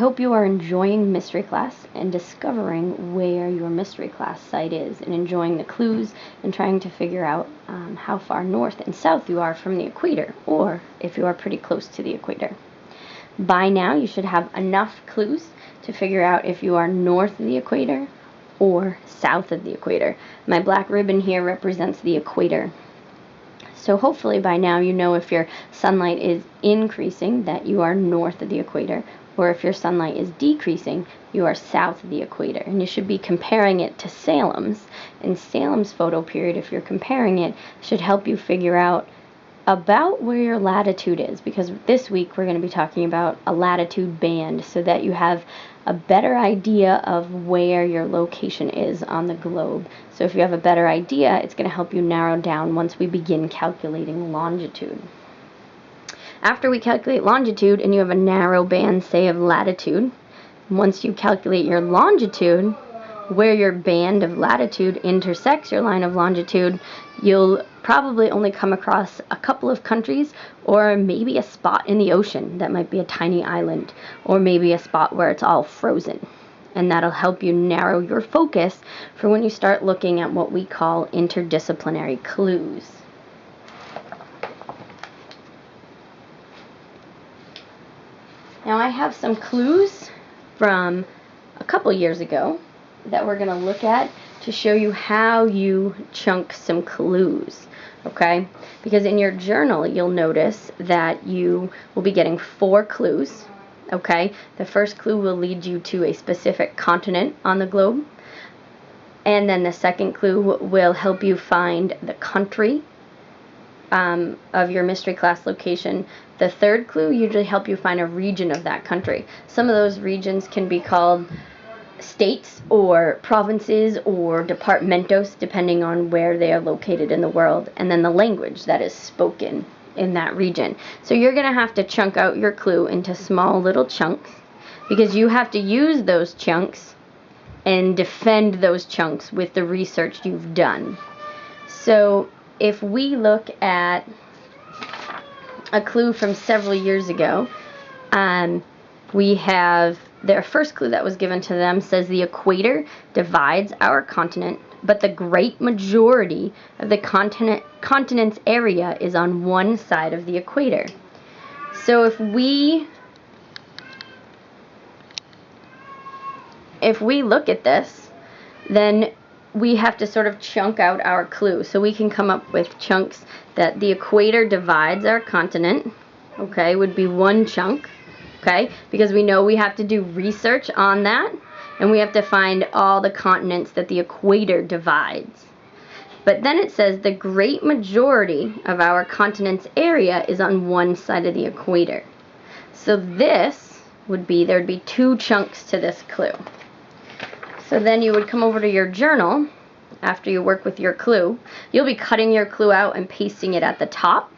hope you are enjoying mystery class and discovering where your mystery class site is and enjoying the clues and trying to figure out how far north and south you are from the equator, or if you are pretty close to the equator. By now you should have enough clues to figure out if you are north of the equator or south of the equator. My black ribbon here represents the equator. So hopefully by now you know if your sunlight is increasing, that you are north of the equator, or if your sunlight is decreasing, you are south of the equator. And you should be comparing it to Salem's. And Salem's photo period, if you're comparing it, should help you figure out about where your latitude is, because this week we're going to be talking about a latitude band so that you have a better idea of where your location is on the globe. So if you have a better idea, it's going to help you narrow down once we begin calculating longitude. After we calculate longitude and you have a narrow band, say, of latitude, once you calculate your longitude, where your band of latitude intersects your line of longitude, you'll probably only come across a couple of countries, or maybe a spot in the ocean that might be a tiny island, or maybe a spot where it's all frozen. And that'll help you narrow your focus for when you start looking at what we call interdisciplinary clues. Now I have some clues from a couple years ago that we're going to look at to show you how you chunk some clues, okay? Because in your journal, you'll notice that you will be getting 4 clues, okay? The first clue will lead you to a specific continent on the globe, and then the second clue will help you find the country of your mystery class location. The third clue usually help you find a region of that country. Some of those regions can be called states or provinces or departamentos, depending on where they are located in the world, and then the language that is spoken in that region. So you're going to have to chunk out your clue into small little chunks, because you have to use those chunks and defend those chunks with the research you've done. So if we look at a clue from several years ago, we have their first clue that was given to them says the equator divides our continent, but the great majority of the continent's area is on one side of the equator. So if we look at this, then we have to sort of chunk out our clue. So we can come up with chunks that the equator divides our continent, okay, would be one chunk, okay, because we know we have to do research on that, and we have to find all the continents that the equator divides. But then it says the great majority of our continent's area is on one side of the equator. So this would be, there'd be 2 chunks to this clue. So then you would come over to your journal after you work with your clue. You'll be cutting your clue out and pasting it at the top,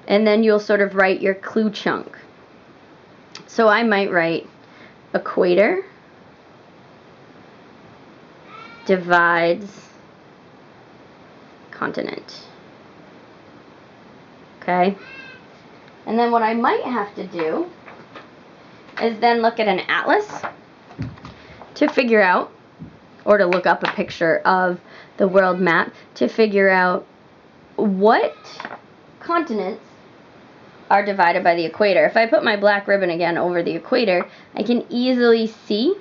and then you'll sort of write your clue chunk. So I might write equator divides continent. Okay? And then what I might have to do is then look at an atlas to figure out, or to look up a picture of the world map to figure out what continents are divided by the equator. If I put my black ribbon again over the equator, I can easily see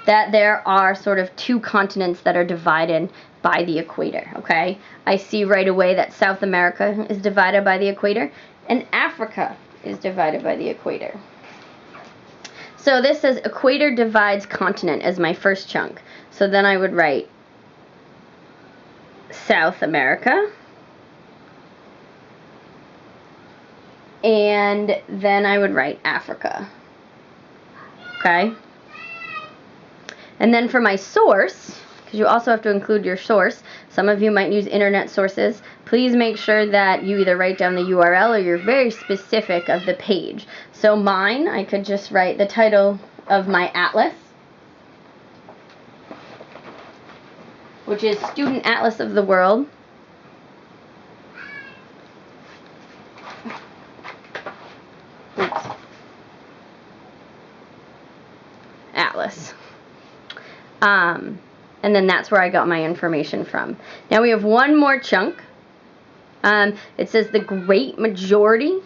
that there are sort of 2 continents that are divided by the equator, okay? I see right away that South America is divided by the equator, and Africa is divided by the equator. So this says equator divides continent as my first chunk. So then I would write South America, and then I would write Africa, okay? And then for my source, because you also have to include your source, some of you might use internet sources, please make sure that you either write down the URL or you're very specific of the page. So mine, I could just write the title of my atlas, which is Student Atlas of the World. Oops. atlas. And then that's where I got my information from. Now we have one more chunk. It says the great majority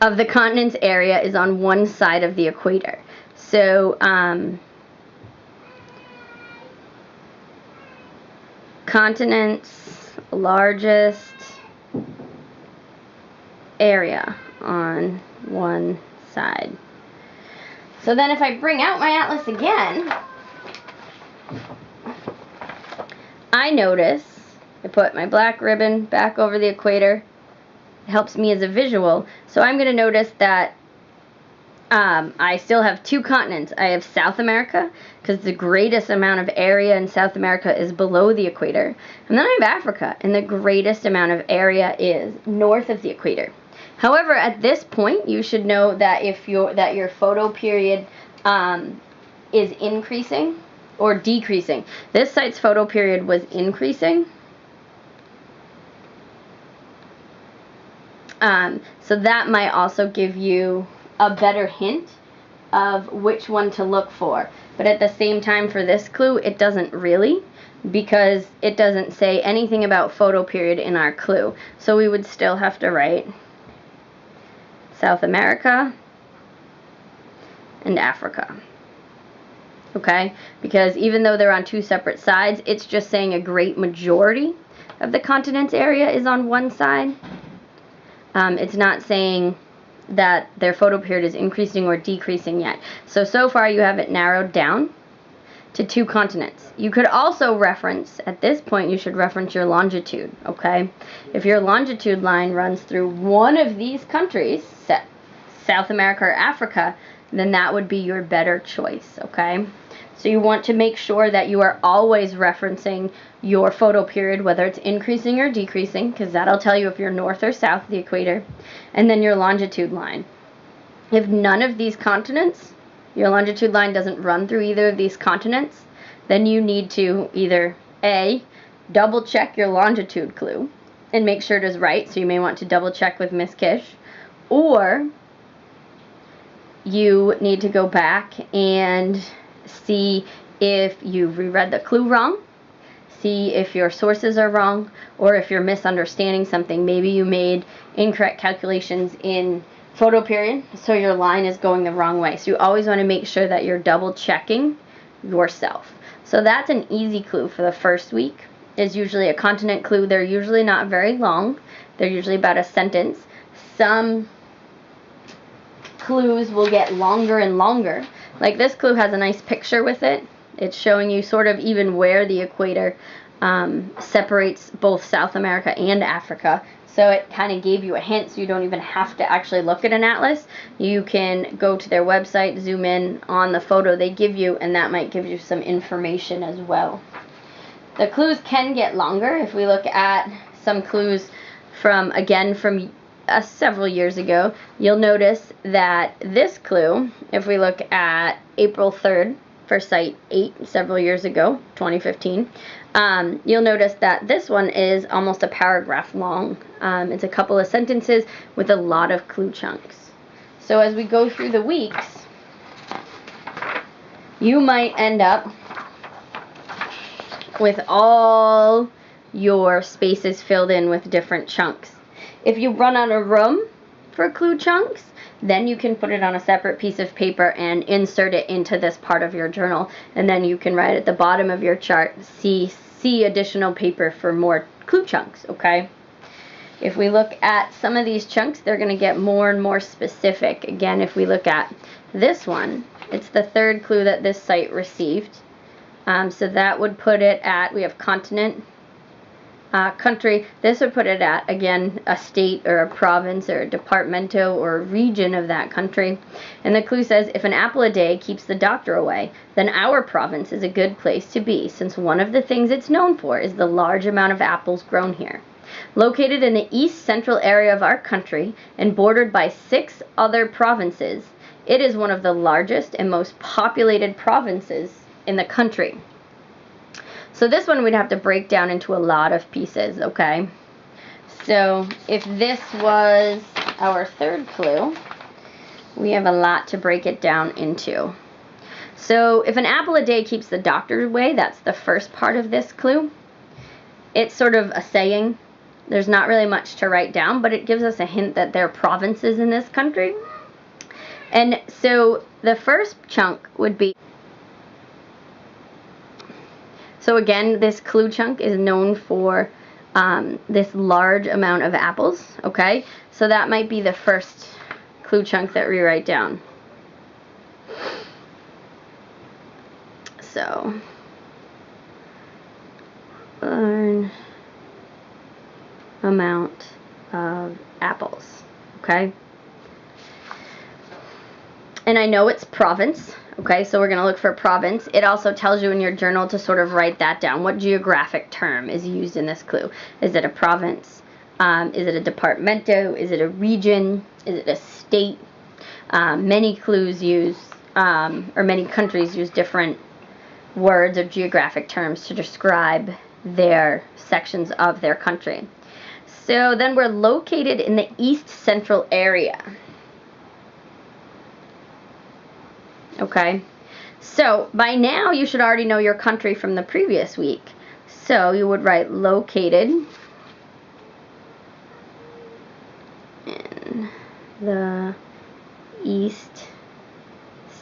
of the continent's area is on one side of the equator. So, continent's largest area on one side. So then if I bring out my atlas again, I notice I put my black ribbon back over the equator. It helps me as a visual. So I'm going to notice that I still have two continents. I have South America, because the greatest amount of area in South America is below the equator. And then I have Africa, and the greatest amount of area is north of the equator. However, at this point, you should know that if your photo period is increasing or decreasing. This site's photo period was increasing. So that might also give you a better hint of which one to look for. But at the same time, for this clue, it doesn't really, because it doesn't say anything about photo period in our clue. So we would still have to write South America and Africa. Okay? Because even though they're on two separate sides, it's just saying a great majority of the continent's area is on one side. It's not saying that their photo period is increasing or decreasing yet. So far you have it narrowed down to two continents. You could also reference, at this point you should reference your longitude, okay? If your longitude line runs through one of these countries, South America or Africa, then that would be your better choice, okay? So you want to make sure that you are always referencing your photo period, whether it's increasing or decreasing, because that'll tell you if you're north or south of the equator, and then your longitude line. If none of these continents, your longitude line doesn't run through either of these continents, then you need to either A, double check your longitude clue and make sure it is right, so you may want to double check with Miss Kish, or you need to go back and see if you've reread the clue wrong, see if your sources are wrong, or if you're misunderstanding something. Maybe you made incorrect calculations in photo period, so your line is going the wrong way. So you always want to make sure that you're double checking yourself. So that's an easy clue for the first week. Is usually a continent clue. They're usually not very long. They're usually about a sentence. Some clues will get longer and longer. Like this clue has a nice picture with it. It's showing you sort of even where the equator separates both South America and Africa. So it kind of gave you a hint, so you don't even have to actually look at an atlas. You can go to their website, zoom in on the photo they give you, and that might give you some information as well. The clues can get longer. If we look at some clues from several years ago, you'll notice that this clue, if we look at April 3rd for Site 8 several years ago, 2015, you'll notice that this one is almost a paragraph long. It's a couple of sentences with a lot of clue chunks. So as we go through the weeks, you might end up with all your spaces filled in with different chunks. If you run out of room for clue chunks, then you can put it on a separate piece of paper and insert it into this part of your journal, and then you can write at the bottom of your chart, see additional paper for more clue chunks, okay? If we look at some of these chunks, they're going to get more and more specific. Again, if we look at this one, it's the third clue that this site received. So that would put it at, we have continent, country. This would put it at, again, a state or a province or a departamento or a region of that country. And the clue says, if an apple a day keeps the doctor away, then our province is a good place to be, since one of the things it's known for is the large amount of apples grown here. Located in the east central area of our country and bordered by 6 other provinces, it is one of the largest and most populated provinces in the country. So this one we'd have to break down into a lot of pieces, okay? So if this was our third clue, we have a lot to break it down into. So if an apple a day keeps the doctor away, that's the first part of this clue. It's sort of a saying. There's not really much to write down, but it gives us a hint that there are provinces in this country. And so the first chunk would be, so again, this clue chunk is known for this large amount of apples, okay? So that might be the first clue chunk that we write down. So, large amount of apples, okay? And I know it's province, okay, so we're going to look for province. It also tells you in your journal to sort of write that down. What geographic term is used in this clue? Is it a province? Is it a departamento? Is it a region? Is it a state? Many clues use, or many countries use different words or geographic terms to describe their sections of their country. So then we're located in the East Central area. Okay, so by now you should already know your country from the previous week. So you would write located in the East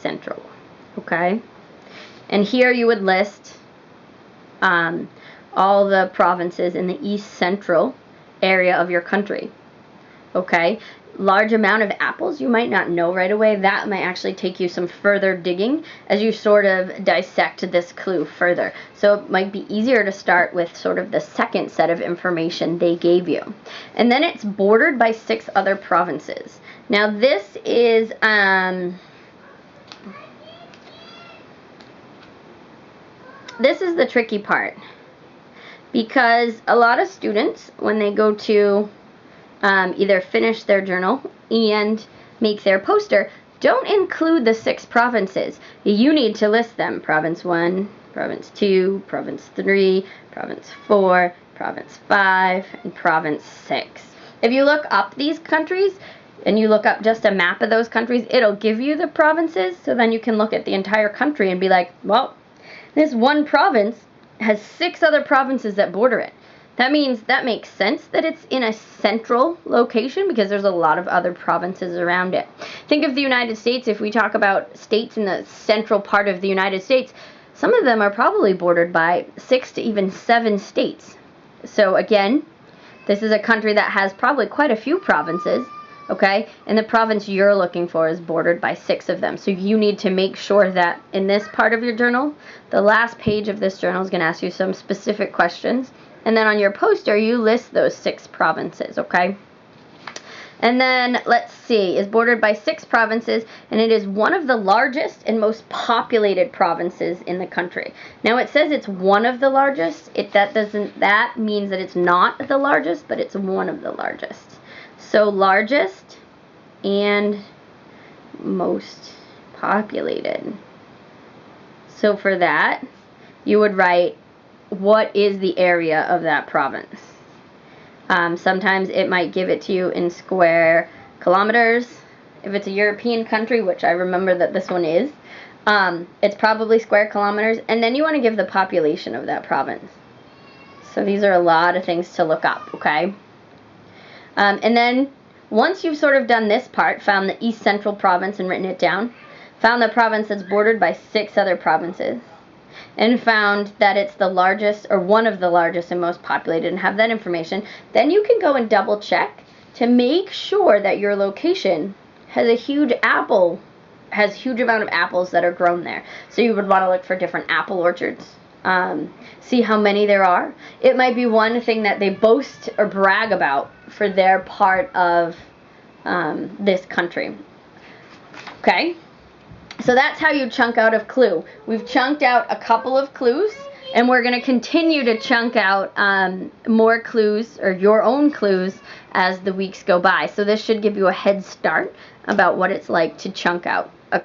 Central. Okay, and here you would list all the provinces in the East Central area of your country. Okay, large amount of apples, you might not know right away. That might actually take you some further digging as you sort of dissect this clue further. So it might be easier to start with sort of the second set of information they gave you. And then it's bordered by 6 other provinces. Now this is the tricky part, because a lot of students, when they go to either finish their journal and make their poster, don't include the 6 provinces. You need to list them. Province 1, Province 2, Province 3, Province 4, Province 5, and Province 6. If you look up these countries, and you look up just a map of those countries, it'll give you the provinces, so then you can look at the entire country and be like, well, this one province has 6 other provinces that border it. That means that makes sense that it's in a central location because there's a lot of other provinces around it. Think of the United States. If we talk about states in the central part of the United States, some of them are probably bordered by 6 to even 7 states. So again, this is a country that has probably quite a few provinces, okay? And the province you're looking for is bordered by 6 of them. So you need to make sure that in this part of your journal, the last page of this journal is going to ask you some specific questions. And then on your poster, you list those 6 provinces, okay? And then, let's see, is bordered by 6 provinces, and it is one of the largest and most populated provinces in the country. Now, it says it's one of the largest. That means that it's not the largest, but it's one of the largest. So, largest and most populated. So, for that, you would write, what is the area of that province? Sometimes it might give it to you in square kilometers. If it's a European country, which I remember that this one is, it's probably square kilometers. And then you want to give the population of that province. So these are a lot of things to look up, okay? And then once you've sort of done this part, found the East Central province and written it down, found the province that's bordered by 6 other provinces, and found that it's the largest or one of the largest and most populated and have that information, then you can go and double check to make sure that your location has a huge amount of apples that are grown there. So you would want to look for different apple orchards, see how many there are. It might be one thing that they boast or brag about for their part of this country. Okay? So that's how you chunk out a clue. We've chunked out a couple of clues, and we're going to continue to chunk out more clues, or your own clues, as the weeks go by. So this should give you a head start about what it's like to chunk out